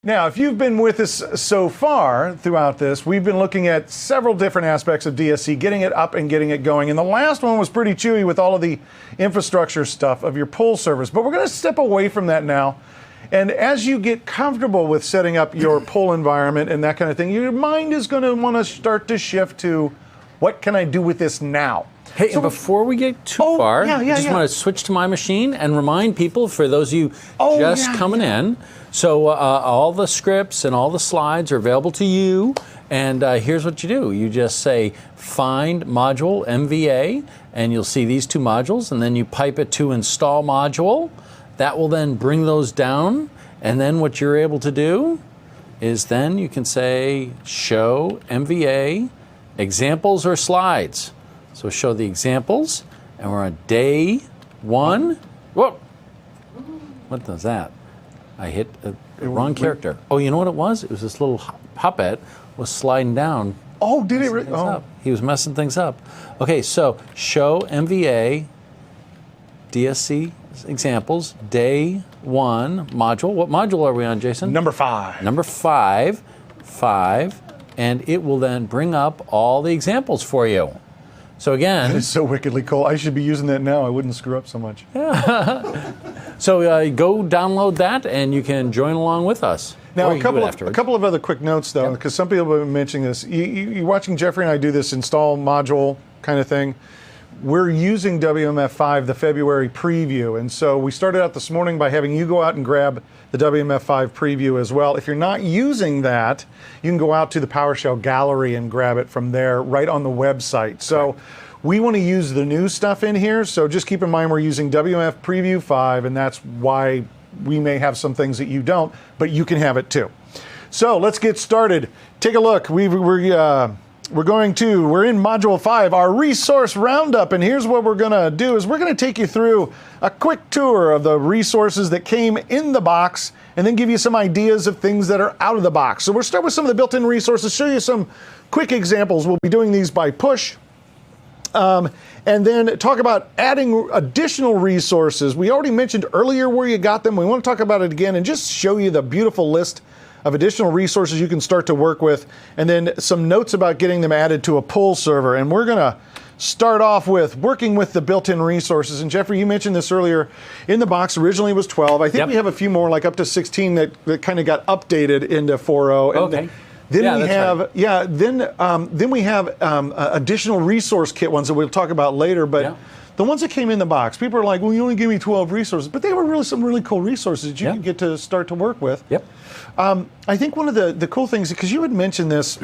Now, if you've been with us so far throughout this, we've been looking at several different aspects of DSC, getting it up and getting it going. And the last one was pretty chewy with all of the infrastructure stuff of your pull servers. But we're going to step away from that now. And as you get comfortable with setting up your pull environment and that kind of thing, your mind is going to want to start to shift to, what can I do with this now? Hey, so, and before we get too far, I just want to switch to my machine and remind people, for those of you coming in, so all the scripts and all the slides are available to you. And here's what you do. You just say, find module MVA, and you'll see these two modules, and then you pipe it to install module. That will then bring those down. And then what you're able to do is then you can say, show MVA, examples or slides. So show the examples, and we're on day 1. Whoa! What does that? I hit the wrong character. Oh, you know what it was? It was this little puppet was sliding down. Oh, did it? Oh. He was messing things up. Okay, so show MVA, DSC examples, day 1 module. What module are we on, Jason? Number 5. Number 5, and it will then bring up all the examples for you. So again, that is so wickedly cool. I should be using that now. I wouldn't screw up so much. So go download that, and you can join along with us. Now, a couple of other quick notes, though, because some people have been mentioning this. You're watching Jeffrey and I do this install module kind of thing. We're using WMF5, the February preview, and so we started out this morning by having you go out and grab the WMF5 preview as well. If you're not using that, you can go out to the PowerShell gallery and grab it from there right on the website. So we want to use the new stuff in here, so just keep in mind we're using WMF Preview 5, and that's why we may have some things that you don't, but you can have it too. So let's get started. Take a look. We're in Module 5, our Resource Roundup, and here's what we're going to do is we're going to take you through a quick tour of the resources that came in the box and then give you some ideas of things that are out of the box. So we'll start with some of the built-in resources, show you some quick examples. We'll be doing these by push, and then talk about adding additional resources. We already mentioned earlier where you got them. We want to talk about it again and just show you the beautiful list of additional resources you can start to work with, and then some notes about getting them added to a pull server. And we're going to start off with working with the built-in resources. And Jeffrey, you mentioned this earlier. In the box originally was 12. I think we have a few more, like up to 16, that kind of got updated into 4.0. Okay. Then we have additional resource kit ones that we'll talk about later. But the ones that came in the box, people are like, well, you only gave me 12 resources. But they were really some really cool resources that you can get to start to work with. I think one of the cool things, because you had mentioned this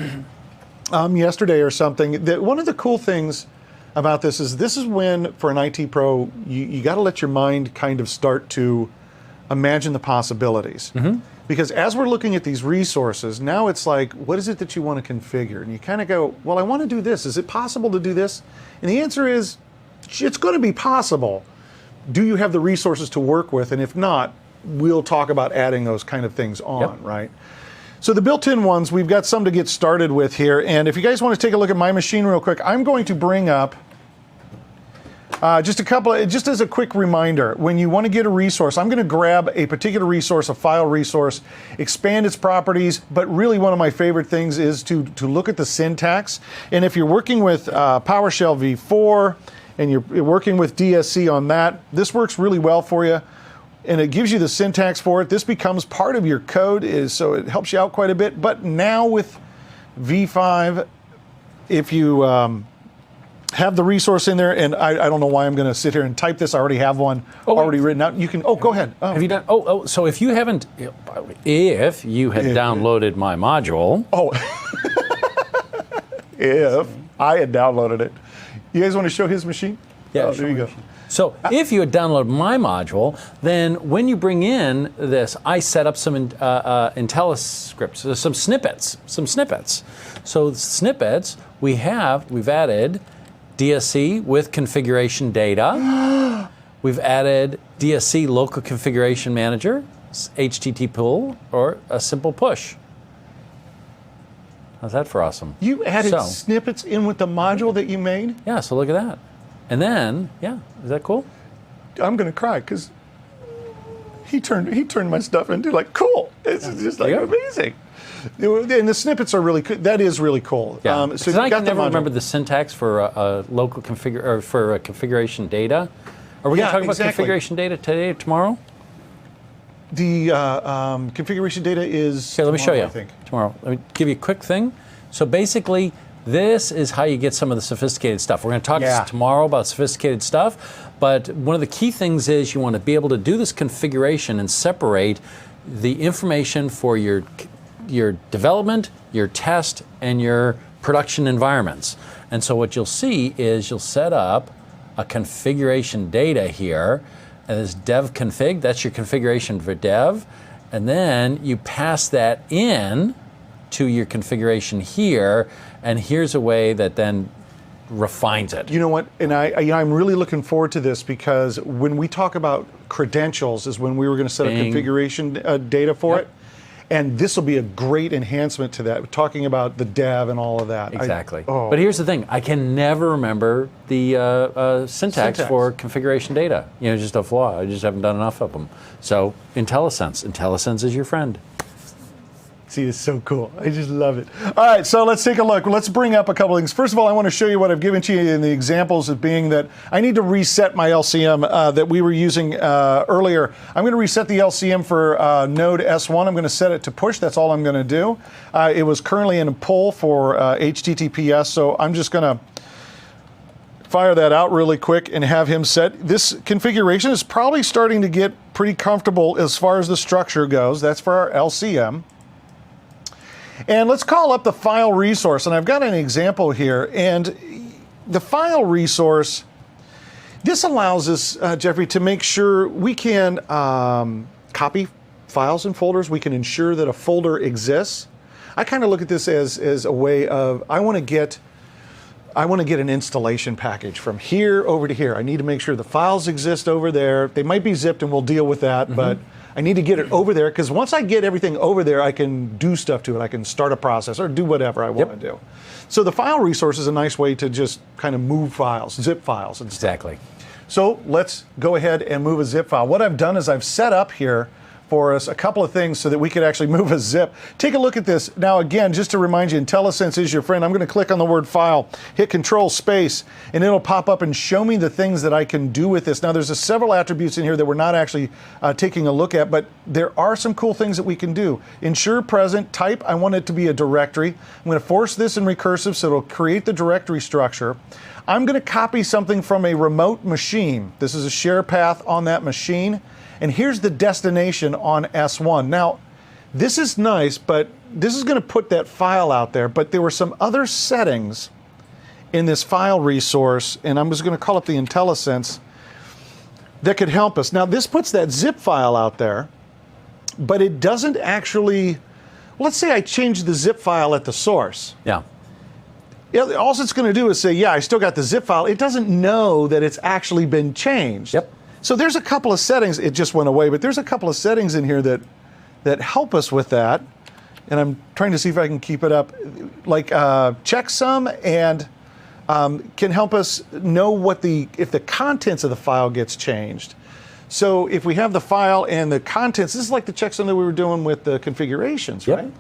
yesterday or something, that one of the cool things about this is when, for an IT pro, you got to let your mind kind of start to imagine the possibilities. Because as we're looking at these resources, now it's like, what is it that you want to configure? And you kind of go, well, I want to do this. Is it possible to do this? And the answer is, it's going to be possible. Do you have the resources to work with? And if not, we'll talk about adding those kind of things on, right? So the built-in ones, we've got some to get started with here. And if you guys want to take a look at my machine real quick, I'm going to bring up just as a quick reminder, when you want to get a resource, I'm going to grab a particular resource, a file resource, expand its properties, but really one of my favorite things is to look at the syntax. And if you're working with PowerShell v4 and you're working with DSC on that, this works really well for you. And it gives you the syntax for it. This becomes part of your code, so it helps you out quite a bit. But now with v5, if you have the resource in there, and I don't know why I'm going to sit here and type this. I already have one already written out. You can. Oh, go ahead. Have you done? So if you haven't, if you had downloaded my module. If I had downloaded it, you guys want to show his machine? Yeah. There you go. So if you had downloaded my module, then when you bring in this, I set up some IntelliScripts, some snippets. So snippets, we've added DSC with configuration data. We've added DSC local configuration manager, HTTP pull, or a simple push. How's that for awesome? You added snippets in with the module that you made? Yeah, so look at that. And then, yeah, is that cool? I'm going to cry because he turned my stuff into like cool. It's just like amazing. And the snippets are really cool. That is really cool. Yeah. So I can never remember the syntax for a local or for a configuration data. Are we going to talk about configuration data today or tomorrow? The configuration data is okay, let me show you. I think. Tomorrow. Let me give you a quick thing. So basically, this is how you get some of the sophisticated stuff. We're going to talk tomorrow about sophisticated stuff, but one of the key things is you want to be able to do this configuration and separate the information for your development, your test, and your production environments. And so what you'll see is you'll set up a configuration data here, and this dev config, that's your configuration for dev, and then you pass that in to your configuration here, and here's a way that then refines it. You know what? And I'm really looking forward to this because when we talk about credentials is when we were going to set up configuration data for it. And this will be a great enhancement to that, talking about the dev and all of that. Exactly. But here's the thing. I can never remember the syntax for configuration data. You know, just a flaw. I just haven't done enough of them. So IntelliSense. IntelliSense is your friend. See, it's so cool. I just love it. All right, so let's take a look. Let's bring up a couple of things. First of all, I want to show you what I've given to you in the examples of being that I need to reset my LCM that we were using earlier. I'm going to reset the LCM for node S1. I'm going to set it to push. That's all I'm going to do. It was currently in a pull for HTTPS, so I'm just going to fire that out really quick and have him set. This configuration is probably starting to get pretty comfortable as far as the structure goes. That's for our LCM. And let's call up the file resource. And I've got an example here. And the file resource, this allows us, Jeffrey, to make sure we can copy files and folders. We can ensure that a folder exists. I kind of look at this as a way of, I want to get an installation package from here over to here. I need to make sure the files exist over there. They might be zipped and we'll deal with that, but I need to get it over there because once I get everything over there, I can do stuff to it. I can start a process or do whatever I want to do. So the file resource is a nice way to just kind of move files, zip files and stuff. Exactly. So let's go ahead and move a zip file. What I've done is I've set up here for us a couple of things so that we could actually move a zip. Take a look at this. Now again, just to remind you, IntelliSense is your friend. I'm going to click on the word file, hit Control Space, and it'll pop up and show me the things that I can do with this. Now there's several attributes in here that we're not actually taking a look at, but there are some cool things that we can do. Ensure present, type, I want it to be a directory. I'm going to force this in recursive so it'll create the directory structure. I'm going to copy something from a remote machine. This is a share path on that machine. And here's the destination on S1. Now, this is nice, but this is going to put that file out there. But there were some other settings in this file resource, and I'm just going to call up the IntelliSense, that could help us. Now, this puts that zip file out there, but it doesn't actually, let's say I change the zip file at the source. Yeah. All it's going to do is say, yeah, I still got the zip file. It doesn't know that it's actually been changed. Yep. So there's a couple of settings, it just went away, but there's a couple of settings in here that help us with that. And I'm trying to see if I can keep it up. Like checksum and can help us know if the contents of the file gets changed. So if we have the file and the contents, this is like the checksum that we were doing with the configurations, right?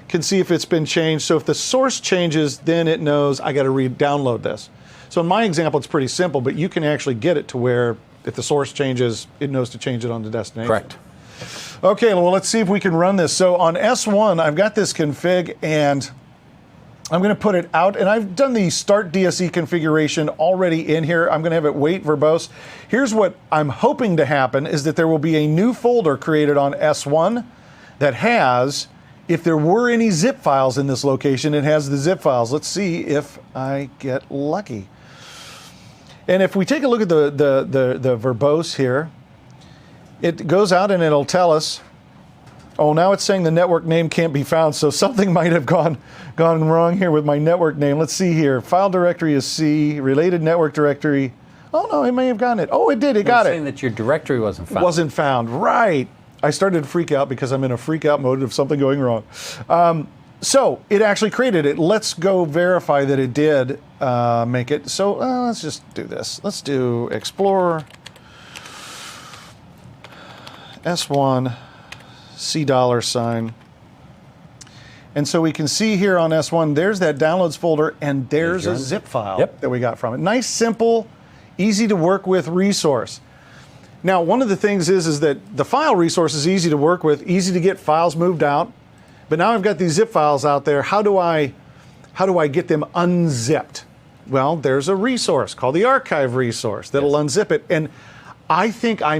Can see if it's been changed. So if the source changes, then it knows I got to re-download this. So in my example, it's pretty simple, but you can actually get it to where if the source changes, it knows to change it on the destination. Correct. Okay, well, let's see if we can run this. So on S1, I've got this config, and I'm going to put it out. And I've done the start DSE configuration already in here. I'm going to have it wait verbose. Here's what I'm hoping to happen is that there will be a new folder created on S1 that has, if there were any zip files in this location, it has the zip files. Let's see if I get lucky. And if we take a look at the verbose here, it goes out and it'll tell us, oh, now it's saying the network name can't be found, so something might have gone wrong here with my network name. Let's see here. File directory is C, related network directory. Oh, no, it may have gotten it. Oh, it did. It got it. It's saying that your directory wasn't found. Wasn't found. Right. I started to freak out because I'm in a freak out mode of something going wrong. So it actually created it. Let's go verify that it did make it. So let's just do this. Let's do Explorer S1 $. And so we can see here on S1, there's that downloads folder, and there's a zip file that we got from it. Nice, simple, easy to work with resource. Now, one of the things is that the file resource is easy to work with, easy to get files moved out. But now I've got these zip files out there. How do I get them unzipped? Well, there's a resource called the archive resource that'll unzip it. And I think I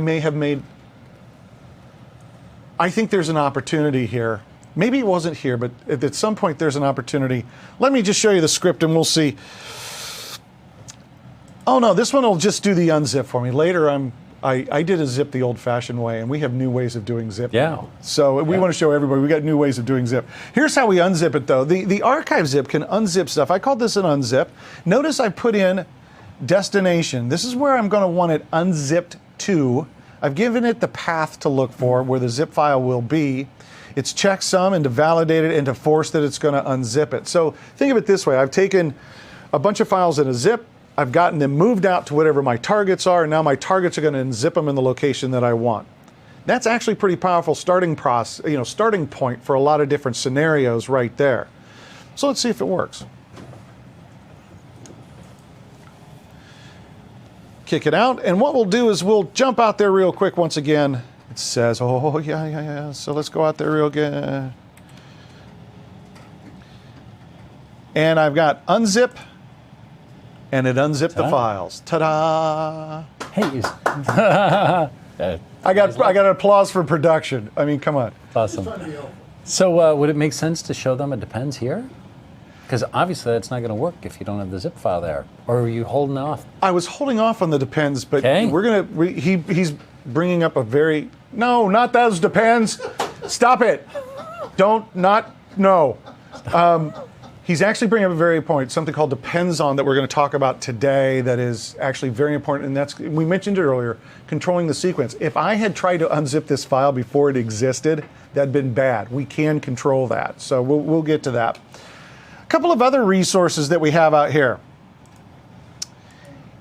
think there's an opportunity here. Maybe it wasn't here, but at some point there's an opportunity. Let me just show you the script and we'll see. Oh no, this one will just do the unzip for me. Later I did a zip the old-fashioned way, and we have new ways of doing zip now. So we want to show everybody we got new ways of doing zip. Here's how we unzip it, though. The archive zip can unzip stuff. I called this an unzip. Notice I put in destination. This is where I'm going to want it unzipped to. I've given it the path to look for where the zip file will be. It's checksum and to validate it and to force that it's going to unzip it. So think of it this way. I've taken a bunch of files in a zip. I've gotten them moved out to whatever my targets are, and now my targets are going to unzip them in the location that I want. That's actually pretty powerful starting point for a lot of different scenarios right there. So let's see if it works. Kick it out, and what we'll do is we'll jump out there real quick once again. It says, oh yeah. So let's go out there real good. And I've got unzip. And it unzipped the files. Ta-da! Hey, I got an applause for production. I mean, come on. Awesome. So would it make sense to show them it depends here? Because obviously that's not going to work if you don't have the zip file there. Or are you holding off? I was holding off on the depends, but he's bringing up no, not those depends. Stop it. No. He's actually bringing up a very point, something called depends on that we're going to talk about today that is actually very important, and we mentioned it earlier, controlling the sequence. If I had tried to unzip this file before it existed, that'd been bad. We can control that, so we'll get to that. A couple of other resources that we have out here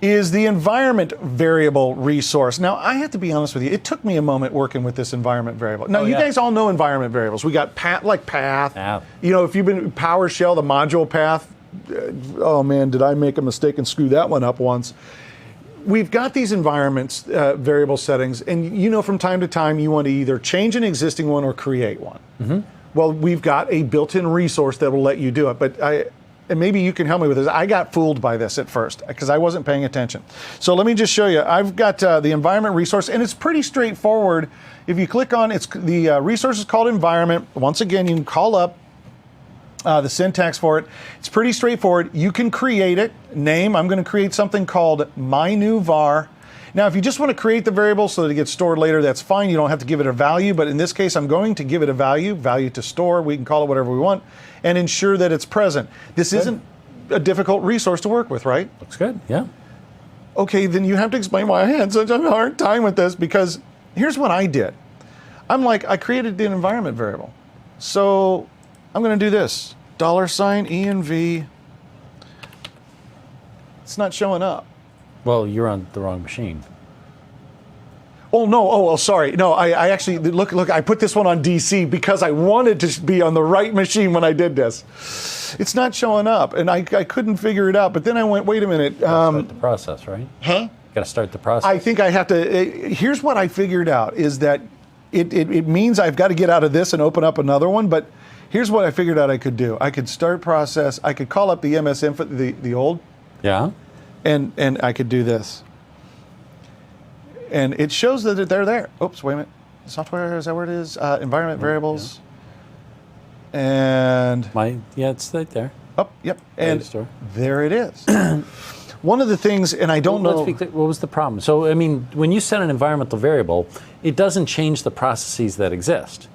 is the environment variable resource. Now, I have to be honest with you, it took me a moment working with this environment variable. Now, you guys all know environment variables. We got path. Yeah. You know, if you've been PowerShell, the module path, oh man, did I make a mistake and screw that one up once. We've got these environments, variable settings, and you know from time to time you want to either change an existing one or create one. Mm-hmm. Well, we've got a built-in resource that will let you do it, but and maybe you can help me with this. I got fooled by this at first because I wasn't paying attention. So let me just show you. I've got the environment resource, and it's pretty straightforward. If you click on the resource is called environment. Once again, you can call up the syntax for it. It's pretty straightforward. You can create it. Name, I'm going to create something called my new var. Now, if you just want to create the variable so that it gets stored later, that's fine. You don't have to give it a value, but in this case, I'm going to give it a value to store. We can call it whatever we want, and ensure that it's present. This isn't a difficult resource to work with, right? Looks good, yeah. Okay, then you have to explain why I had such a hard time with this, because here's what I did. I created the environment variable. So I'm going to do this, $env. It's not showing up. Well, you're on the wrong machine. Oh, no. Oh, sorry. No, I actually, look, I put this one on DC because I wanted to be on the right machine when I did this. It's not showing up, and I couldn't figure it out. But then I went, wait a minute. Start the process, right? Huh? Got to start the process. I think I have to. Here's what I figured out is that it means I've got to get out of this and open up another one. But here's what I figured out I could do. I could start process. I could call up the MS info, the old. Yeah. And I could do this. And it shows that they're there. Oops, wait a minute. Software, is that where it is? Environment variables. Yeah. And it's right there. Oh, yep. And there it is. One of the things, and I don't know. What was the problem? So, I mean, when you set an environmental variable, it doesn't change the processes that exist.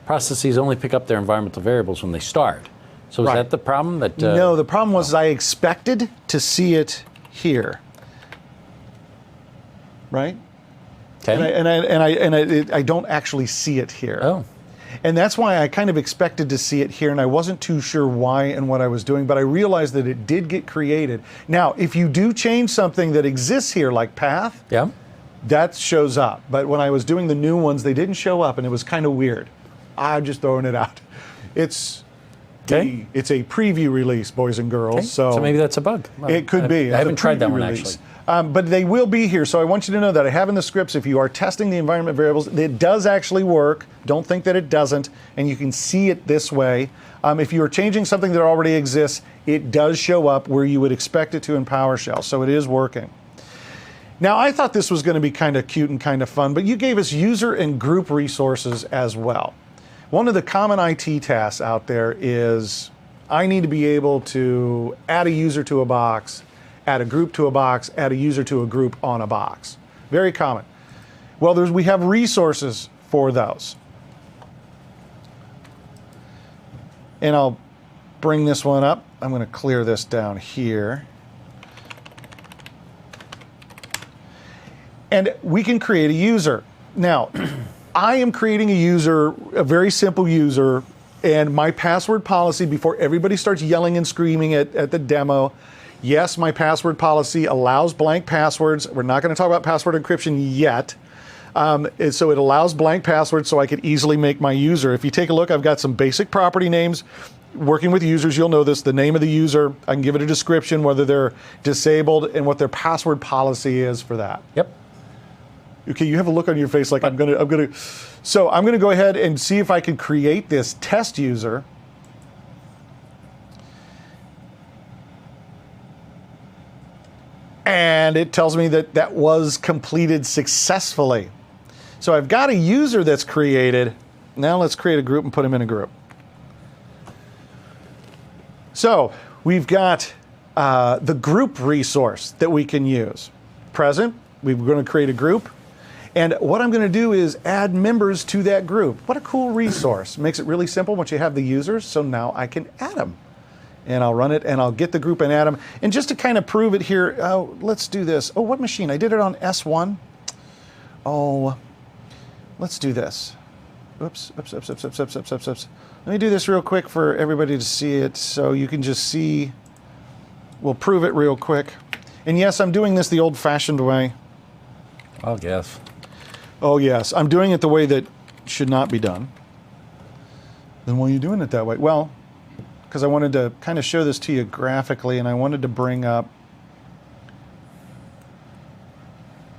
Processes only pick up their environmental variables when they start. So is that the problem? No, the problem was I expected to see it here. Right? Okay. And I don't actually see it here. Oh. And that's why I kind of expected to see it here, and I wasn't too sure why and what I was doing, but I realized that it did get created. Now, if you do change something that exists here, like path, that shows up. But when I was doing the new ones, they didn't show up, and it was kind of weird. I'm just throwing it out. It's a preview release, boys and girls. So maybe that's a bug. It could be. I haven't tried that one, actually. But they will be here, so I want you to know that I have in the scripts, if you are testing the environment variables, it does actually work. Don't think that it doesn't, and you can see it this way. If you are changing something that already exists, it does show up where you would expect it to in PowerShell, so it is working. Now, I thought this was going to be kind of cute and kind of fun, but you gave us user and group resources as well. One of the common IT tasks out there is I need to be able to add a user to a box, add a group to a box, add a user to a group on a box. Very common. Well, we have resources for those. And I'll bring this one up. I'm going to clear this down here. And we can create a user. Now, I am creating a user, a very simple user, and my password policy, before everybody starts yelling and screaming at the demo, yes, my password policy allows blank passwords. We're not going to talk about password encryption yet. So it allows blank passwords so I could easily make my user. If you take a look, I've got some basic property names. Working with users, you'll know this, the name of the user. I can give it a description, whether they're disabled, and what their password policy is for that. Yep. Okay, you have a look on your face like So I'm gonna go ahead and see if I can create this test user. And it tells me that that was completed successfully. So I've got a user that's created. Now let's create a group and put them in a group. So we've got the group resource that we can use. Present, we're going to create a group. And what I'm going to do is add members to that group. What a cool resource. Makes it really simple once you have the users, so now I can add them. And I'll run it, and I'll get the group and add them. And just to kind of prove it here, let's do this. Oh, what machine? I did it on S1. Oh, let's do this. Oops. Let me do this real quick for everybody to see it so you can just see. We'll prove it real quick. And yes, I'm doing this the old-fashioned way. I'll guess. Oh, yes. I'm doing it the way that should not be done. Then why are you doing it that way? Well, because I wanted to kind of show this to you graphically, and I wanted to bring up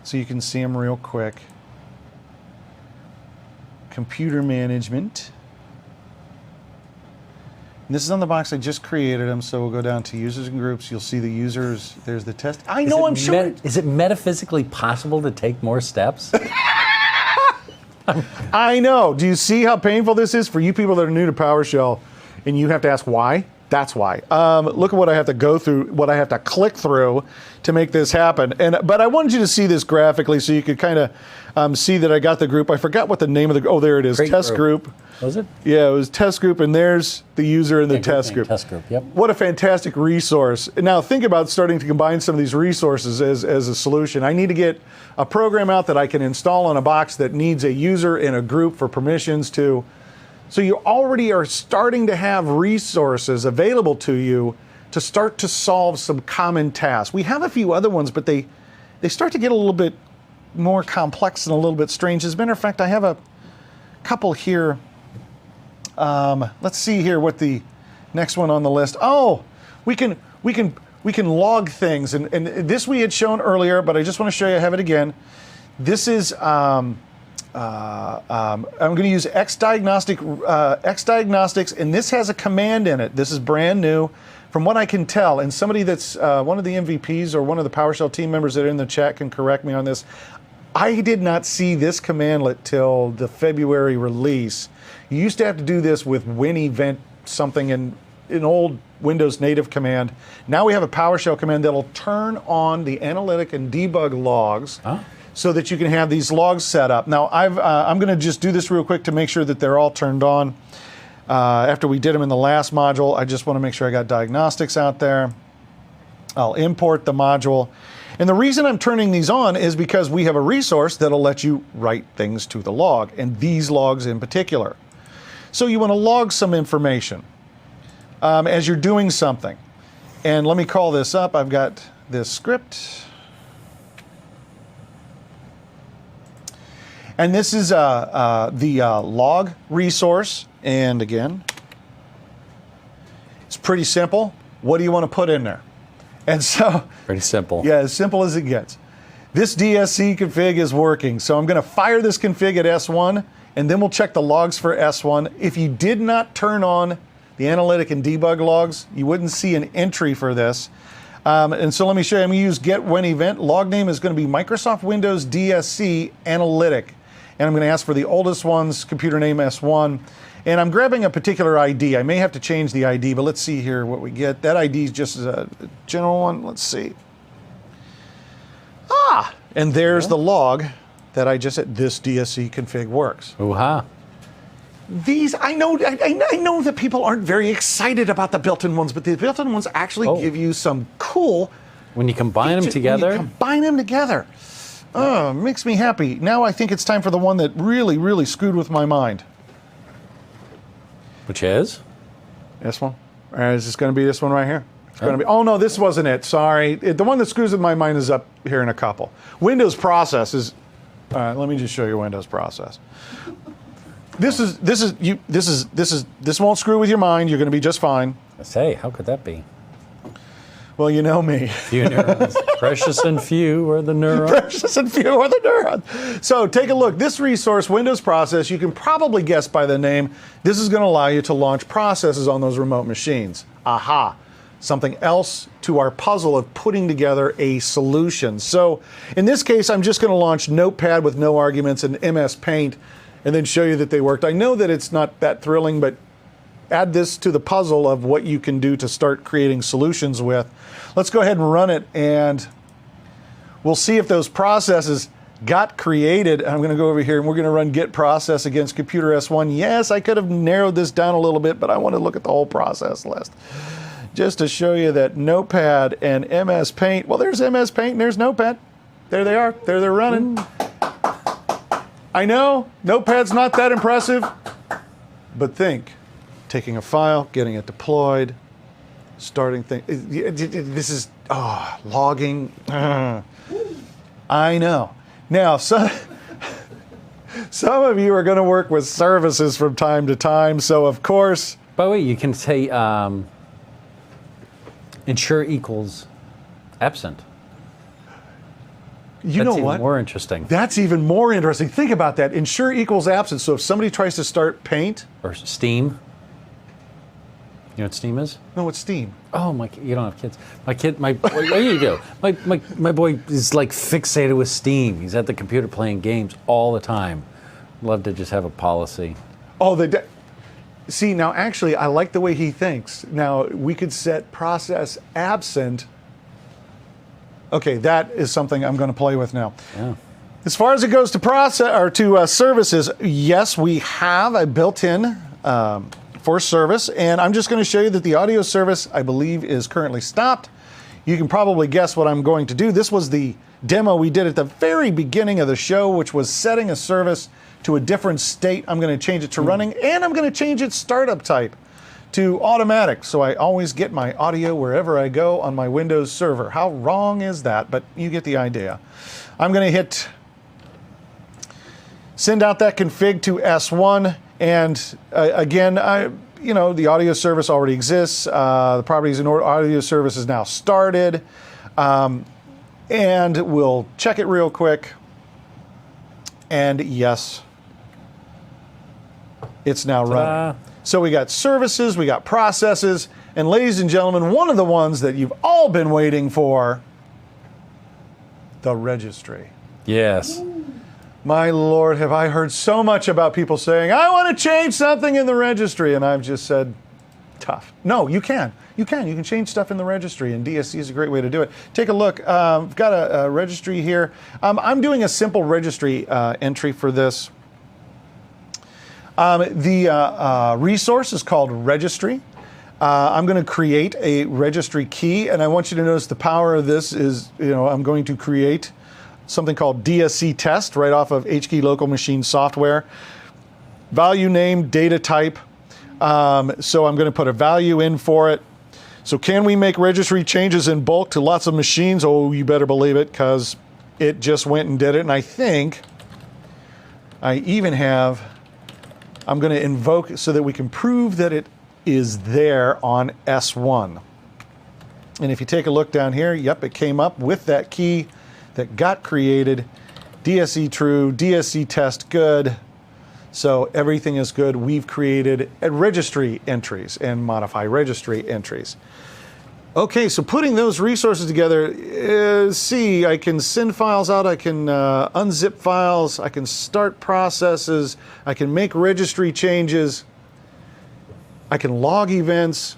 so you can see them real quick. Computer management. And this is on the box. I just created them, so we'll go down to users and groups. You'll see the users. There's the test. I know, I'm sure. Is it metaphysically possible to take more steps? I know. Do you see how painful this is for you people that are new to PowerShell, and you have to ask why? That's why. Look at what I have to go through, what I have to click through to make this happen. But I wanted you to see this graphically so you could kind of see that I got the group. I forgot what the name of the, oh, there it is, Great test group. Was it? Yeah, it was test group, and there's the user in the test group. Test group, yep. What a fantastic resource. Now think about starting to combine some of these resources as a solution. I need to get a program out that I can install on a box that needs a user and a group for permissions to. So you already are starting to have resources available to you to start to solve some common tasks. We have a few other ones, but they start to get a little bit more complex and a little bit strange. As a matter of fact, I have a couple here. Let's see here what the next one on the list. Oh, we can log things, and this we had shown earlier, but I just want to show you. I have it again. This is I'm going to use Xdiagnostics, and this has a command in it. This is brand new, from what I can tell. And somebody that's one of the MVPs or one of the PowerShell team members that are in the chat can correct me on this. I did not see this commandlet till the February release. You used to have to do this with WinEvent something in an old Windows native command. Now we have a PowerShell command that'll turn on the analytic and debug logs so that you can have these logs set up. Now I'm going to just do this real quick to make sure that they're all turned on. After we did them in the last module, I just want to make sure I got diagnostics out there. I'll import the module. And the reason I'm turning these on is because we have a resource that'll let you write things to the log, and these logs in particular. So you want to log some information as you're doing something. And let me call this up. I've got this script. And this is the log resource. And again, it's pretty simple. What do you want to put in there? And so, pretty simple. Yeah, as simple as it gets. This DSC config is working. So I'm going to fire this config at S1, and then we'll check the logs for S1. If you did not turn on the analytic and debug logs, you wouldn't see an entry for this. And so let me show you. I'm going to use get when event. Log name is going to be Microsoft Windows DSC Analytic. And I'm going to ask for the oldest one's computer name S1. And I'm grabbing a particular ID. I may have to change the ID, but let's see here what we get. That ID is just a general one. Let's see. And there's the log that I just said. This DSC config works. Ooh-ha. These, I know that people aren't very excited about the built-in ones, but the built-in ones actually give you some cool. When you combine them together. Oh, makes me happy. Now I think it's time for the one that really, really screwed with my mind. Which is? This one? Is this going to be this one right here? It's going to be. Oh no, this wasn't it. Sorry. The one that screws with my mind is up here in a couple. Windows process is. Let me just show you Windows process. This won't screw with your mind. You're going to be just fine. I say, how could that be? Well, you know me. Few neurons. Precious and few are the neurons. Precious and few are the neurons. So take a look. This resource, Windows Process, you can probably guess by the name. This is going to allow you to launch processes on those remote machines. Aha. Something else to our puzzle of putting together a solution. So in this case, I'm just going to launch Notepad with no arguments and MS Paint and then show you that they worked. I know that it's not that thrilling, but add this to the puzzle of what you can do to start creating solutions with. Let's go ahead and run it, and we'll see if those processes got created. I'm going to go over here, and we're going to run git process against computer S1. Yes, I could have narrowed this down a little bit, but I want to look at the whole process list just to show you that Notepad and MS Paint. Well, there's MS Paint and there's Notepad. There they are. There they're running. I know Notepad's not that impressive, but think. Taking a file, getting it deployed, starting things. This is logging. I know. Now, some of you are going to work with services from time to time, so of course. By the way, you can say ensure equals absent. You know what? That's even more interesting. That's even more interesting. Think about that. Ensure equals absent. So if somebody tries to start Paint or Steam. You know what Steam is? No, it's Steam. Oh my! You don't have kids. My boy, what do you do? My boy is like fixated with Steam. He's at the computer playing games all the time. Love to just have a policy. Oh, see now. Actually, I like the way he thinks. Now we could set process absent. Okay, that is something I'm going to play with now. Yeah. As far as it goes to process or to services, yes, we have a built-in. For service, and I'm just going to show you that the audio service, I believe, is currently stopped. You can probably guess what I'm going to do. This was the demo we did at the very beginning of the show, which was setting a service to a different state. I'm going to change it to running, and I'm going to change its startup type to automatic, so I always get my audio wherever I go on my Windows server. How wrong is that? But you get the idea. I'm going to hit send out that config to S1. And again, the audio service already exists. The properties in audio service is now started. And we'll check it real quick. And yes, it's now running. So we got services, we got processes, and ladies and gentlemen, one of the ones that you've all been waiting for, the registry. Yes. My Lord, have I heard so much about people saying, I want to change something in the registry. And I've just said, tough. No, you can. You can change stuff in the registry, and DSC is a great way to do it. Take a look. I've got a registry here. I'm doing a simple registry entry for this. The resource is called registry. I'm going to create a registry key, and I want you to notice the power of this is, I'm going to create something called DSC test right off of HKey local machine software. value name, data type. So I'm going to put a value in for it. So can we make registry changes in bulk to lots of machines? Oh, you better believe it, because it just went and did it. And I think I even have, I'm going to invoke so that we can prove that it is there on S1. And if you take a look down here, yep, it came up with that key that got created. DSE true, DSE test good. So everything is good. We've created registry entries and modify registry entries. Okay, so putting those resources together, see, I can send files out, I can unzip files, I can start processes, I can make registry changes, I can log events.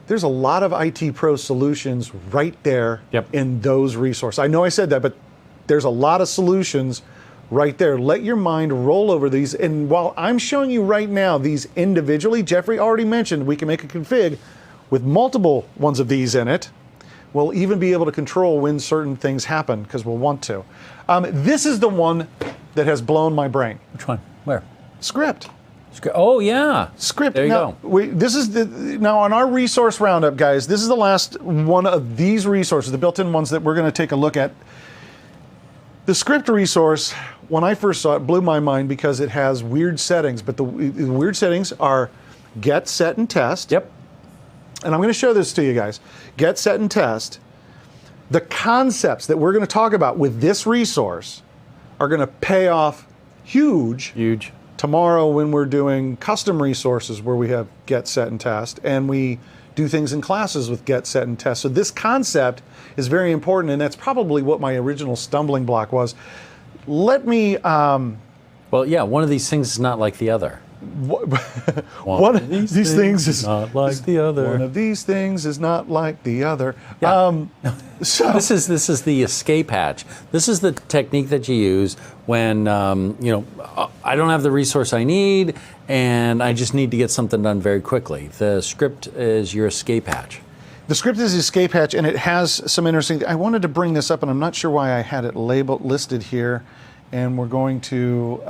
There's a lot of IT Pro solutions right there in those resources. I know I said that, but there's a lot of solutions right there. Let your mind roll over these. And while I'm showing you right now these individually, Jeffrey already mentioned we can make a config with multiple ones of these in it. We'll even be able to control when certain things happen because we'll want to. This is the one that has blown my brain. Which one? Where? Script. Oh yeah, script. There you go. This is now on our resource roundup, guys. This is the last one of these resources, the built-in ones that we're going to take a look at. The script resource, when I first saw it, blew my mind because it has weird settings. But the weird settings are get, set, and test. Yep. And I'm going to show this to you guys. Get, set, and test. The concepts that we're going to talk about with this resource are going to pay off huge tomorrow when we're doing custom resources where we have get, set, and test, and we do things in classes with get, set, and test. So this concept is very important, and that's probably what my original stumbling block was. Let me... well, yeah, one of these things is not like the other. One of these things is not like the other. One of these things is not like the other. Yeah. So this is the escape hatch. This is the technique that you use when I don't have the resource I need and I just need to get something done very quickly. The script is your escape hatch. The script is escape hatch, and it has some interesting. I wanted to bring this up, and I'm not sure why I had it listed here. And we're going to.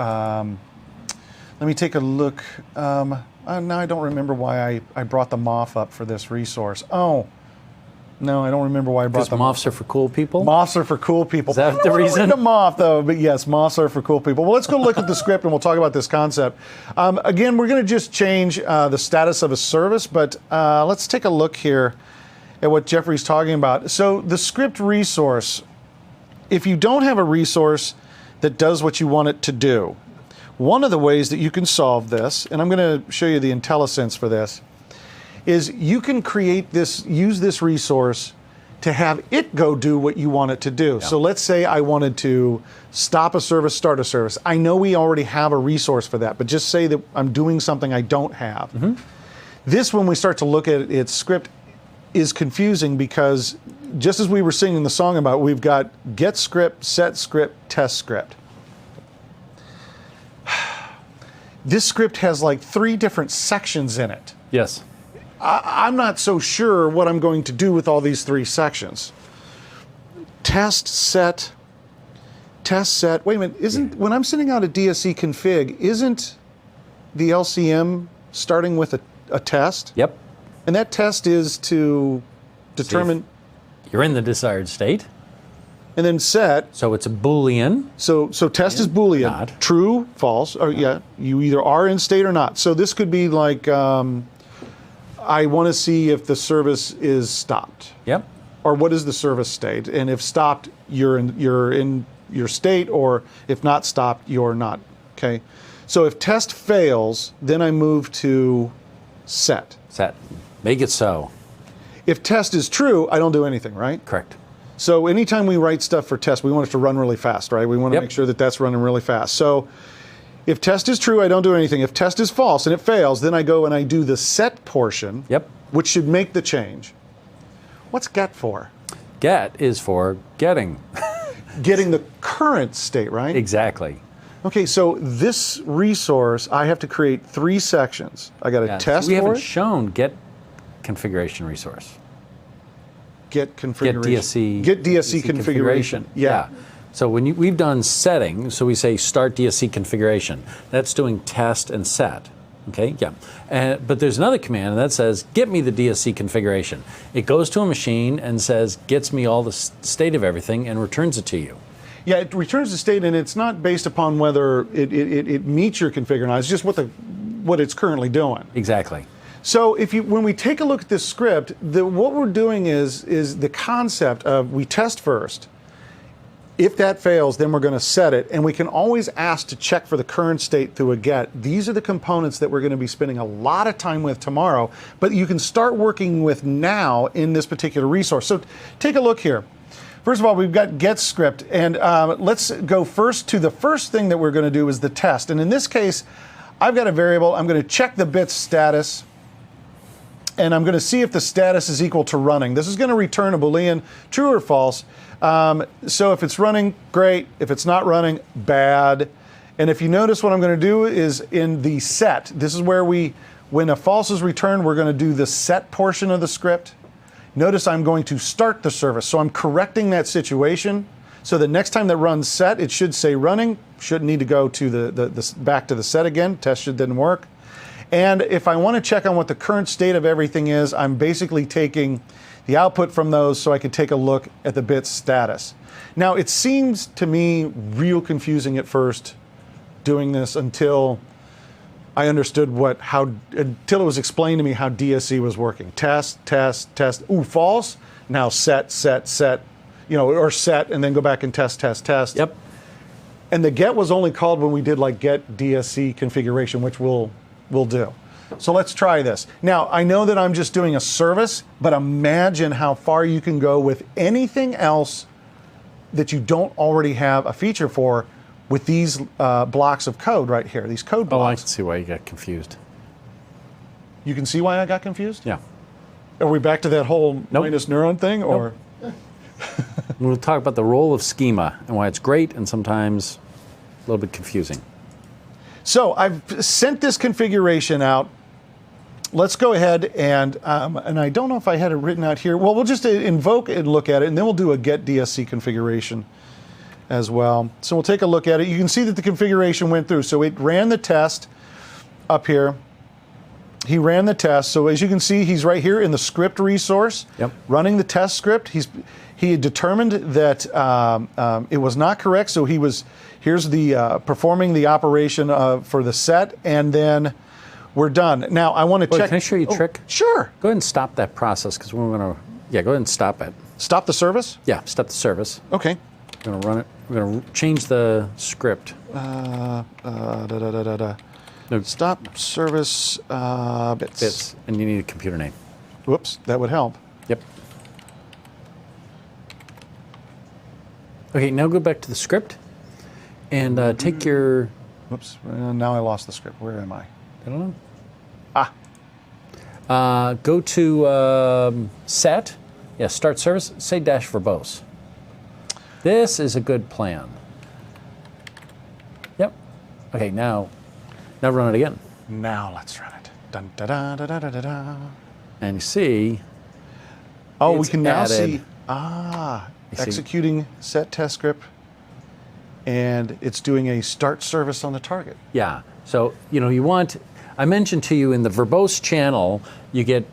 Let me take a look. Now I don't remember why I brought the MOF up for this resource. Oh, no, I don't remember why I brought the MOFs are for cool people? MOFs are for cool people. Is that the reason? The MOF, though, but yes, MOFs are for cool people. Well, let's go look at the script and we'll talk about this concept. Again, we're going to just change the status of a service, but let's take a look here at what Jeffrey's talking about. So the script resource, if you don't have a resource that does what you want it to do, one of the ways that you can solve this, and I'm going to show you the IntelliSense for this, is you can use this resource to have it go do what you want it to do. Yeah. So let's say I wanted to stop a service, start a service. I know we already have a resource for that, but just say that I'm doing something I don't have. Mm-hmm. This, when we start to look at its script, is confusing because just as we were singing the song about, we've got get script, set script, test script. This script has like 3 different sections in it. Yes. I'm not so sure what I'm going to do with all these 3 sections. Test, set. Wait a minute, when I'm sending out a DSE config, isn't the LCM starting with a test? Yep. And that test is to determine... You're in the desired state. And then set. So it's a Boolean. So test is Boolean. Not. True, false, or yeah, you either are in state or not. So this could be like, I want to see if the service is stopped. Yep. Or what is the service state? And if stopped, you're in your state, or if not stopped, you're not. Okay. So if test fails, then I move to set. Set. Make it so. If test is true, I don't do anything, right? Correct. So anytime we write stuff for test, we want it to run really fast, right? We want to make sure that that's running really fast. So if test is true, I don't do anything. If test is false and it fails, then I go and I do the set portion, which should make the change. What's get for? Get is for getting. Getting the current state, right? Exactly. Okay, so this resource, I have to create 3 sections. I got a test we for haven't it. shown get configuration resource. Get configuration. Get DSE. Get DSE configuration. Yeah. So when we've done setting, so we say start DSC configuration. That's doing test and set. Okay, yeah. But there's another command that says get me the DSC configuration. It goes to a machine and says gets me all the state of everything and returns it to you. Yeah, it returns the state, and it's not based upon whether it meets your configure or not. It's just what it's currently doing. Exactly. So when we take a look at this script, what we're doing is the concept of we test first. If that fails, then we're going to set it, and we can always ask to check for the current state through a get. These are the components that we're going to be spending a lot of time with tomorrow, but you can start working with now in this particular resource. So take a look here. First of all, we've got get script, and let's go first to the first thing that we're going to do is the test. And in this case, I've got a variable. I'm going to check the bit status, and I'm going to see if the status is equal to running. This is going to return a Boolean, true or false. So if it's running, great. If it's not running, bad. And if you notice, what I'm going to do is in the set. This is where when a false is returned, we're going to do the set portion of the script. Notice I'm going to start the service. So I'm correcting that situation. So the next time that runs set, it should say running. Shouldn't need to go to the back to the set again. Test didn't work. And if I want to check on what the current state of everything is, I'm basically taking the output from those so I can take a look at the bit status. Now, it seems to me real confusing at first doing this until I understood until it was explained to me how DSC was working. Test, test, test. Ooh, false. Now set, set, set, or set, and then go back and test, test, test. Yep. And the get was only called when we did like get DSC configuration, which we'll do. So let's try this. Now, I know that I'm just doing a service, but imagine how far you can go with anything else that you don't already have a feature for with these blocks of code right here, these code blocks. Oh, I can see why you got confused. You can see why I got confused? Yeah. Are we back to that whole minus neuron thing? Or? Nope. We'll talk about the role of schema and why it's great and sometimes a little bit confusing. So I've sent this configuration out. Let's go ahead and I don't know if I had it written out here. Well, we'll just invoke and look at it, and then we'll do a get DSC configuration as well. So we'll take a look at it. You can see that the configuration went through. So it ran the test up here. He ran the test. So as you can see, he's right here in the script resource, running the test script. He had determined that it was not correct. So here's the performing the operation for the set, and then we're done. Now I want to check. Can I show you a trick? Sure. Go ahead and stop that process because we're going to. Yeah, go ahead and stop it. Stop the service? Yeah, stop the service. Okay. We're going to run it. We're going to change the script. No. Stop service bits. Bits, and you need a computer name. Whoops, that would help. Yep. Okay, now go back to the script and take your. Whoops, now I lost the script. Where am I? I don't know. Go to set. Yeah, start service. Say dash verbose. This is a good plan. Yep. Okay, now run it again. Now let's run it. Dun, da, da, da, da, da, da. And you see. Oh, we can now added. see. Executing set test script, and it's doing a start service on the target. Yeah. So you want. I mentioned to you in the verbose channel, you get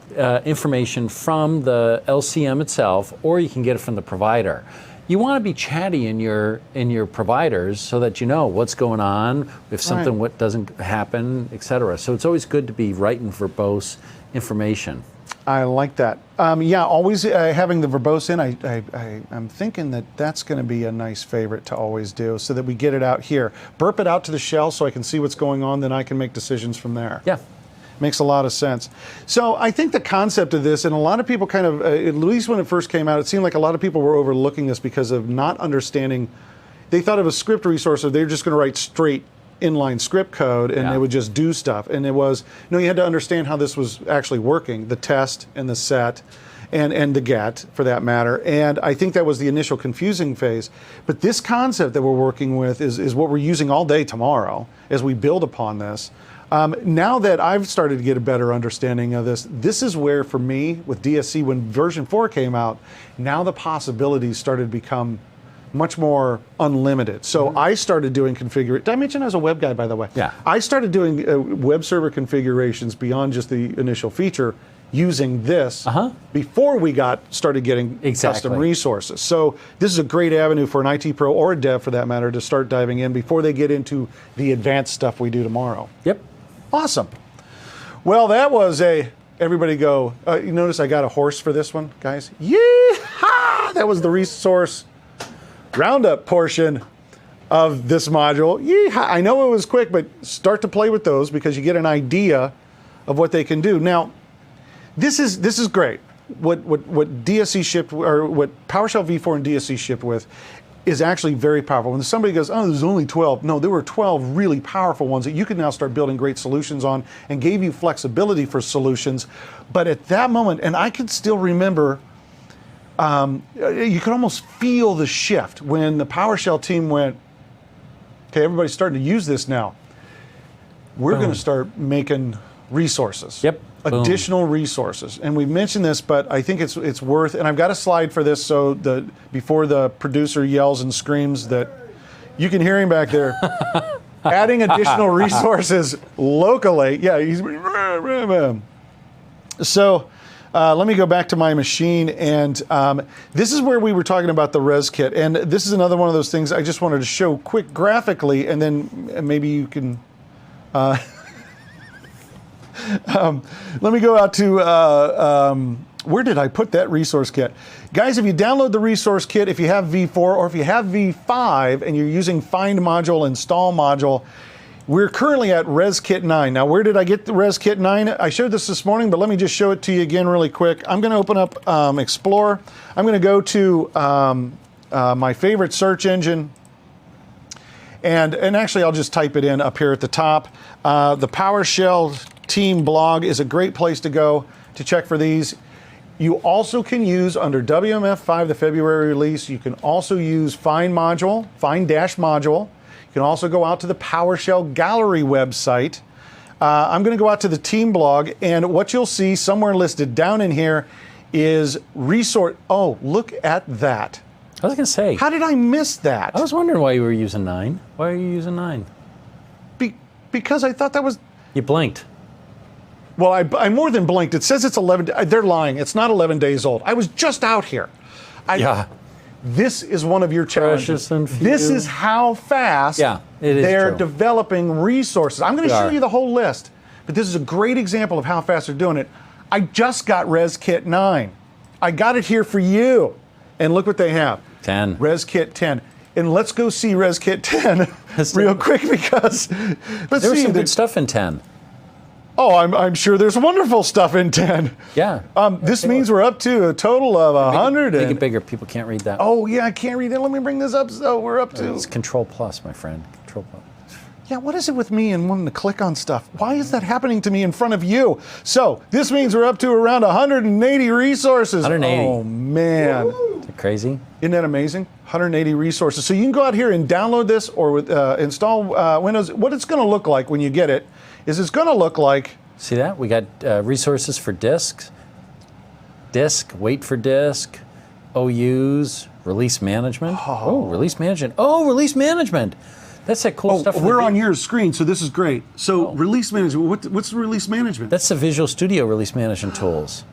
information from the LCM itself, or you can get it from the provider. You want to be chatty in your providers so that you know what's going on, if something what doesn't happen, etc. So it's always good to be writing verbose information. I like that. Yeah, always having the verbose in. I'm thinking that that's going to be a nice favorite to always do, so that we get it out here. Burp it out to the shell so I can see what's going on. Then I can make decisions from there. Yeah. Makes a lot of sense. So I think the concept of this, and a lot of people kind of, at least when it first came out, it seemed like a lot of people were overlooking this because of not understanding. They thought of a script resource, or they're just going to write straight inline script code and they would just do stuff. And it was, you had to understand how this was actually working, the test and the set and the get for that matter. And I think that was the initial confusing phase. But this concept that we're working with is what we're using all day tomorrow as we build upon this. Now that I've started to get a better understanding of this is where, for me, with DSC, when version 4 came out, now the possibilities started to become much more unlimited. So I started doing configuration. Did I mention I was a web guy, by the way? Yeah. I started doing web server configurations beyond just the initial feature using this before we started getting custom resources. So this is a great avenue for an IT pro or a dev, for that matter, to start diving in before they get into the advanced stuff we do tomorrow. Yep. Awesome. Well, that was everybody go. You notice I got a horse for this one, guys? Yee-haw! That was the Resource Roundup portion of this module. Yee-haw! I know it was quick, but start to play with those because you get an idea of what they can do. Now, this is great. What DSC shipped, or what PowerShell v4 and DSC shipped with, is actually very powerful. When somebody goes, oh, there's only 12. No, there were 12 really powerful ones that you can now start building great solutions on and gave you flexibility for solutions. But at that moment, and I can still remember, you could almost feel the shift when the PowerShell team went, okay, everybody's starting to use this now. We're going to start making resources. Yep. Additional resources. And we mentioned this, but I think it's worth, and I've got a slide for this so before the producer yells and screams that you can hear him back there. Adding additional resources locally. Yeah, he's so let me go back to my machine, and this is where we were talking about the res kit, and this is another one of those things I just wanted to show quick graphically, and then maybe you can let me go out to, where did I put that resource kit? Guys, if you download the resource kit, if you have v4 or if you have v5 and you're using find module, install module, we're currently at res kit 9. Now, where did I get the res kit 9? I showed this morning, but let me just show it to you again really quick. I'm going to open up Explorer. I'm going to go to my favorite search engine. And actually, I'll just type it in up here at the top. The PowerShell team blog is a great place to go to check for these. You also can use, under WMF5, the February release, you can also use find module, find-module. You can also go out to the PowerShell gallery website. I'm going to go out to the team blog, and what you'll see somewhere listed down in here is resource. Oh, look at that. I was going to say. How did I miss that? I was wondering why you were using 9. Why are you using 9? Because I thought that was... You blinked. Well, I more than blinked. It says it's 11. They're lying. It's not 11 days old. I was just out here. Yeah. This is one of your challenges. This is how fast they're developing resources. I'm going to show you the whole list, but this is a great example of how fast they're doing it. I just got Res Kit 9. I got it here for you. And look what they have. 10. Res Kit 10. And let's go see Res Kit 10 real quick, because there was some good stuff in 10. Oh, I'm sure there's wonderful stuff in 10. Yeah. This means we're up to a total of 100. Make it bigger. People can't read that. Oh, yeah, I can't read that. Let me bring this up. So we're up to... It's Control Plus, my friend. Control Plus. Yeah, what is it with me and wanting to click on stuff? Why is that happening to me in front of you? So this means we're up to around 180 resources. 180. Oh, man. Is that crazy? Isn't that amazing? 180 resources. So you can go out here and download this or install Windows. What it's going to look like when you get it is it's going to look like... See that? We got resources for disks, wait for disk, OUs, release management. Release management. Release management. That's that cool stuff. We're on your screen, so this is great. So release management, what's release management? That's the Visual Studio release management tools.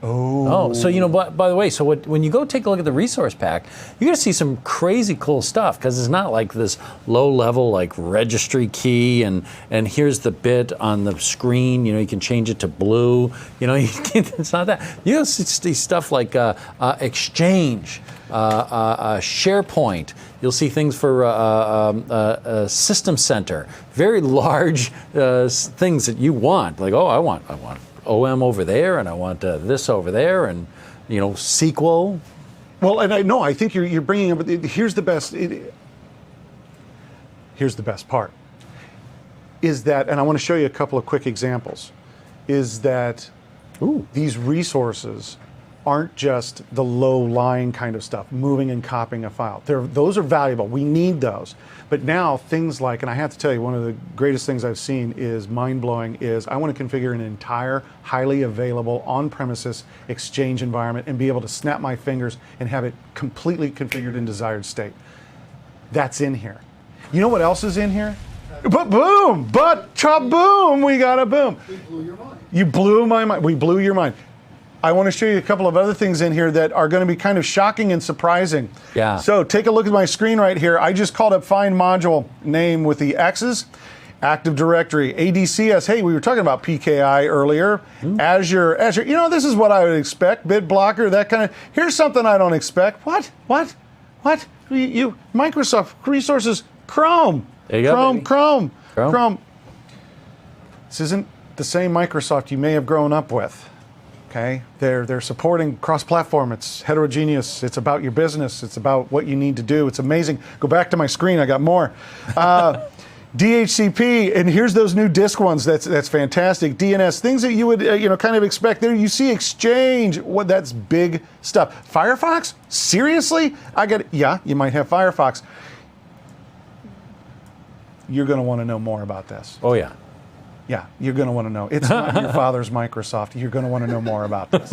So you know, by the way, so when you go take a look at the resource pack, you're going to see some crazy cool stuff, because it's not like this low level like registry key and here's the bit on the screen. You know, you can change it to blue. You know, it's not that. You see stuff like Exchange, SharePoint. You'll see things for System Center, very large things that you want. Like, I want OM over there, and I want this over there, and you know, SQL. Well, and I think you're bringing up. Here's the best. Here's the best part. Is that, and I want to show you a couple of quick examples. Is that these resources aren't just the low-lying kind of stuff, moving and copying a file. Those are valuable. We need those. But now things like, and I have to tell you, one of the greatest things I've seen is mind-blowing, is I want to configure an entire highly available on-premises Exchange environment and be able to snap my fingers and have it completely configured in desired state. That's in here. You know what else is in here? But boom, boom, we got a boom. We blew your mind. You blew my mind. We blew your mind. I want to show you a couple of other things in here that are going to be kind of shocking and surprising. Yeah. So take a look at my screen right here. I just called up find module name with the X's. Active Directory, ADCS. Hey, we were talking about PKI earlier. Azure. You know, this is what I would expect. BitBlocker, that kind of. Here's something I don't expect. What? You Microsoft Resources, Chrome. There you go, Chrome. This isn't the same Microsoft you may have grown up with. Okay, they're supporting cross-platform. It's heterogeneous. It's about your business. It's about what you need to do. It's amazing. Go back to my screen. I got more. DHCP, and here's those new disk ones. That's fantastic. DNS, things that you would kind of expect there. You see Exchange. What? That's big stuff. Firefox? Seriously? Yeah, you might have Firefox. You're going to want to know more about this. Oh yeah. Yeah, you're going to want to know. It's not your father's Microsoft. You're going to want to know more about this.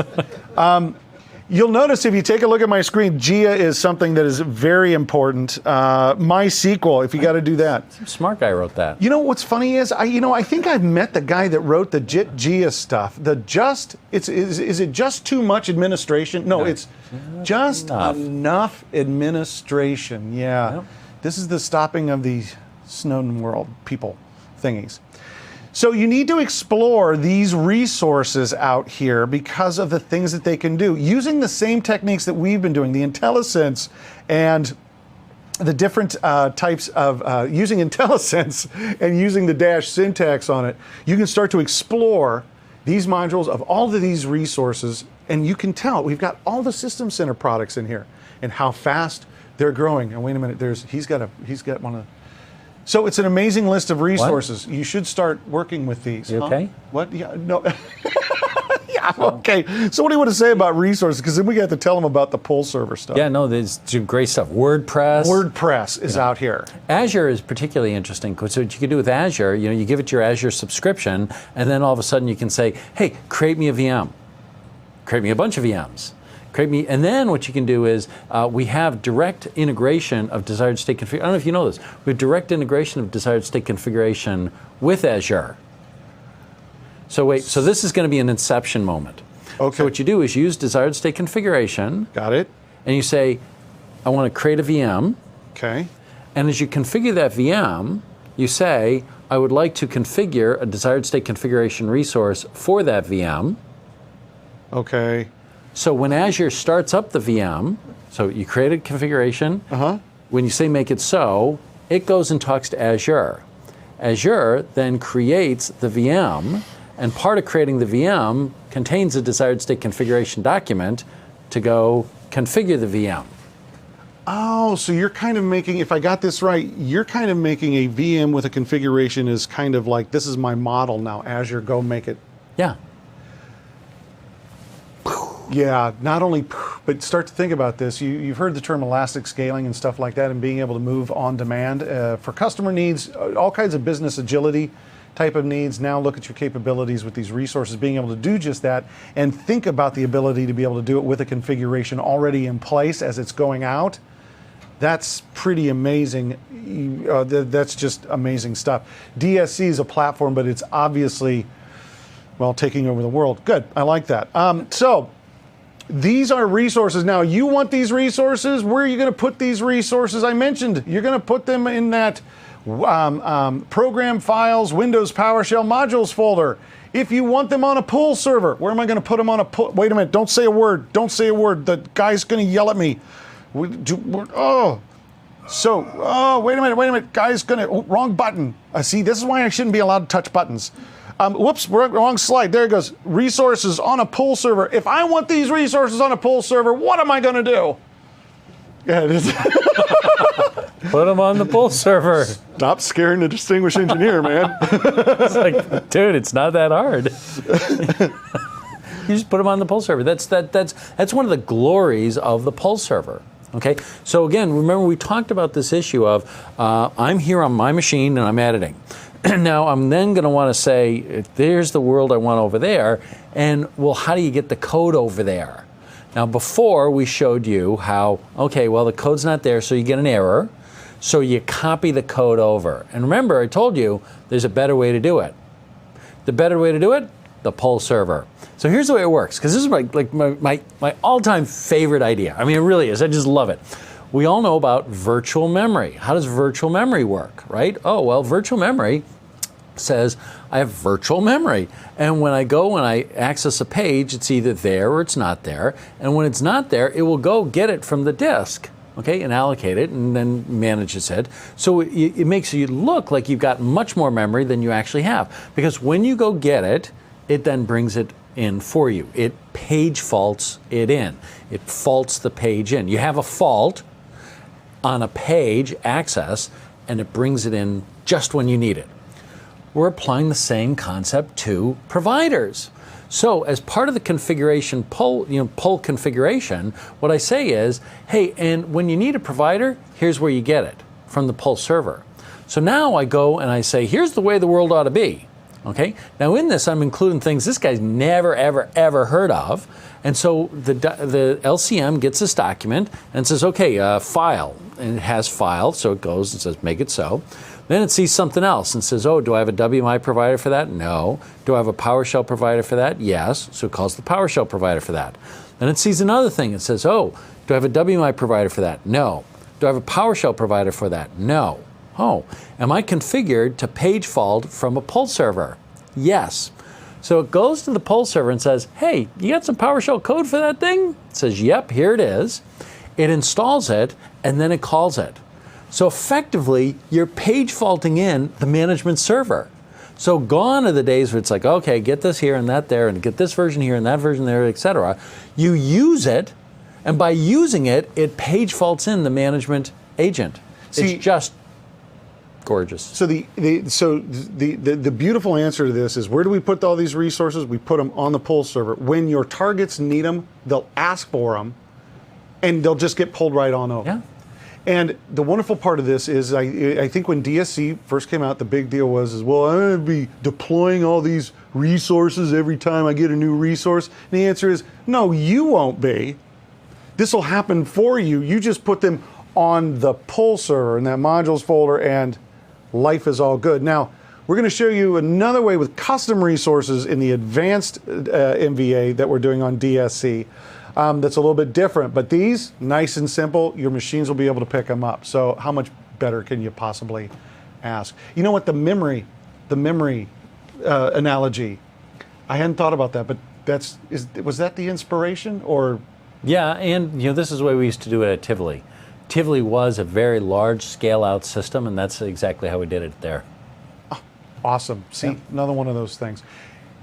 You'll notice if you take a look at my screen, GIA is something that is very important. MySQL, if you got to do that. Some smart guy wrote that. You know what's funny is, I think I've met the guy that wrote the JIT GIA stuff. Is it just too much administration? No, it's just enough administration. Yeah. Yep. This is the stopping of the Snowden world people thingies. So you need to explore these resources out here because of the things that they can do. Using the same techniques that we've been doing, the IntelliSense and the different types of using IntelliSense and using the dash syntax on it, you can start to explore these modules of all of these resources, and you can tell we've got all the System Center products in here and how fast they're growing. And wait a minute, he's got one of. So it's an amazing list of resources. What? You should start working with these. You okay? What? Yeah, no. Yeah, okay. So what do you want to say about resources? Because then we got to tell them about the pull server stuff. Yeah, no, there's great stuff. WordPress is out here. Azure is particularly interesting because what you can do with Azure, you give it your Azure subscription, and then all of a sudden you can say, hey, create me a VM. Create me a bunch of VMs. And then what you can do is we have direct integration of desired state configuration. I don't know if you know this. We have direct integration of desired state configuration with Azure. So this is going to be an inception moment. Okay. So what you do is you use desired state configuration. Got it. And you say, I want to create a VM. Okay. And as you configure that VM, you say, I would like to configure a desired state configuration resource for that VM. Okay. So when Azure starts up the VM, so you create a configuration, when you say make it so, it goes and talks to Azure. Azure then creates the VM, and part of creating the VM contains a desired state configuration document to go configure the VM. Oh, so you're kind of making, if I got this right, you're kind of making a VM with a configuration is kind of like, this is my model now, Azure, go make it. Yeah. Yeah, not only, but start to think about this. You've heard the term elastic scaling and stuff like that, and being able to move on demand for customer needs, all kinds of business agility type of needs. Now look at your capabilities with these resources, being able to do just that, and think about the ability to be able to do it with a configuration already in place as it's going out. That's pretty amazing. That's just amazing stuff. DSC is a platform, but it's obviously, well, taking over the world. Good, I like that. So these are resources. Now, you want these resources? Where are you going to put these resources? I mentioned you're going to put them in that program files, Windows PowerShell modules folder. If you want them on a pull server, where am I going to put them on a pull? Wait a minute, don't say a word. Don't say a word. The guy's going to yell at me. Wait a minute, guy's going to, wrong button. See, this is why I shouldn't be allowed to touch buttons. Whoops, wrong slide. There it goes. Resources on a pull server. If I want these resources on a pull server, what am I going to do? Yeah, it is. Put them on the pull server. Stop scaring the distinguished engineer, man. It's like, dude, it's not that hard. You just put them on the pull server. That's one of the glories of the pull server. Okay, so again, remember we talked about this issue of I'm here on my machine and I'm editing. Now I'm then going to want to say, there's the world I want over there, and well, how do you get the code over there? Now before we showed you how, okay, well the code's not there, so you get an error, so you copy the code over. And remember, I told you there's a better way to do it. The better way to do it? The pull server. So here's the way it works, because this is my all-time favorite idea. I mean, it really is. I just love it. We all know about virtual memory. How does virtual memory work, right? Oh, well, virtual memory says I have virtual memory. And when I go and I access a page, it's either there or it's not there. And when it's not there, it will go get it from the disk, okay, and allocate it and then manages it. So it makes you look like you've got much more memory than you actually have. Because when you go get it, it then brings it in for you. It page faults it in. It faults the page in. You have a fault on a page access, and it brings it in just when you need it. We're applying the same concept to providers. So as part of the configuration pull configuration, what I say is, hey, and when you need a provider, here's where you get it, from the pull server. So now I go and I say, here's the way the world ought to be. Okay. Now in this, I'm including things this guy's never, ever, ever heard of. And so the LCM gets this document and says, okay, file. And it has file, so it goes and says, make it so. Then it sees something else and says, oh, do I have a WMI provider for that? No. Do I have a PowerShell provider for that? Yes. So it calls the PowerShell provider for that. Then it sees another thing and says, oh, do I have a WMI provider for that? No. Do I have a PowerShell provider for that? No. Oh, am I configured to page fault from a pull server? Yes. So it goes to the pull server and says, hey, you got some PowerShell code for that thing? It says, yep, here it is. It installs it, and then it calls it. So effectively, you're page faulting in the management server. So gone are the days where it's like, okay, get this here and that there, and get this version here and that version there, etc. You use it, and by using it, it page faults in the management agent. It's just gorgeous. So the beautiful answer to this is, where do we put all these resources? We put them on the pull server. When your targets need them, they'll ask for them, and they'll just get pulled right on over. Yeah. And the wonderful part of this is, I think when DSC first came out, the big deal was, well, I'm going to be deploying all these resources every time I get a new resource. And the answer is, no, you won't be. This will happen for you. You just put them on the pull server in that modules folder, and life is all good. Now, we're going to show you another way with custom resources in the advanced MVA that we're doing on DSC. That's a little bit different, but these, nice and simple, your machines will be able to pick them up. So how much better can you possibly ask? You know what, the memory analogy, I hadn't thought about that, but was that the inspiration, or? Yeah, and this is the way we used to do it at Tivoli. Tivoli was a very large scale-out system, and that's exactly how we did it there. Oh, awesome. See, another one of those things.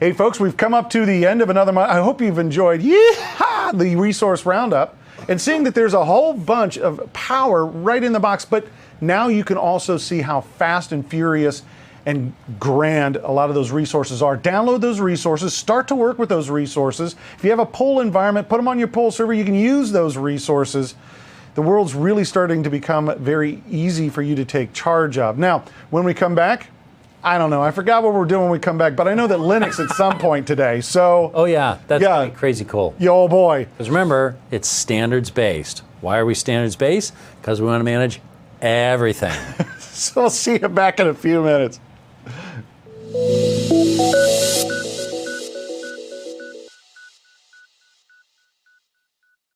Hey, folks, we've come up to the end of another month. I hope you've enjoyed the Resource Roundup and seeing that there's a whole bunch of power right in the box, but now you can also see how fast and furious and grand a lot of those resources are. Download those resources, start to work with those resources. If you have a pull environment, put them on your pull server. You can use those resources. The world's really starting to become very easy for you to take charge of. Now, when we come back, I don't know. I forgot what we're doing when we come back, but I know that Linux at some point today. So. Oh yeah, that's crazy cool. Yo, boy. Because remember, it's standards based. Why are we standards based? Because we want to manage everything. So I'll see you back in a few minutes.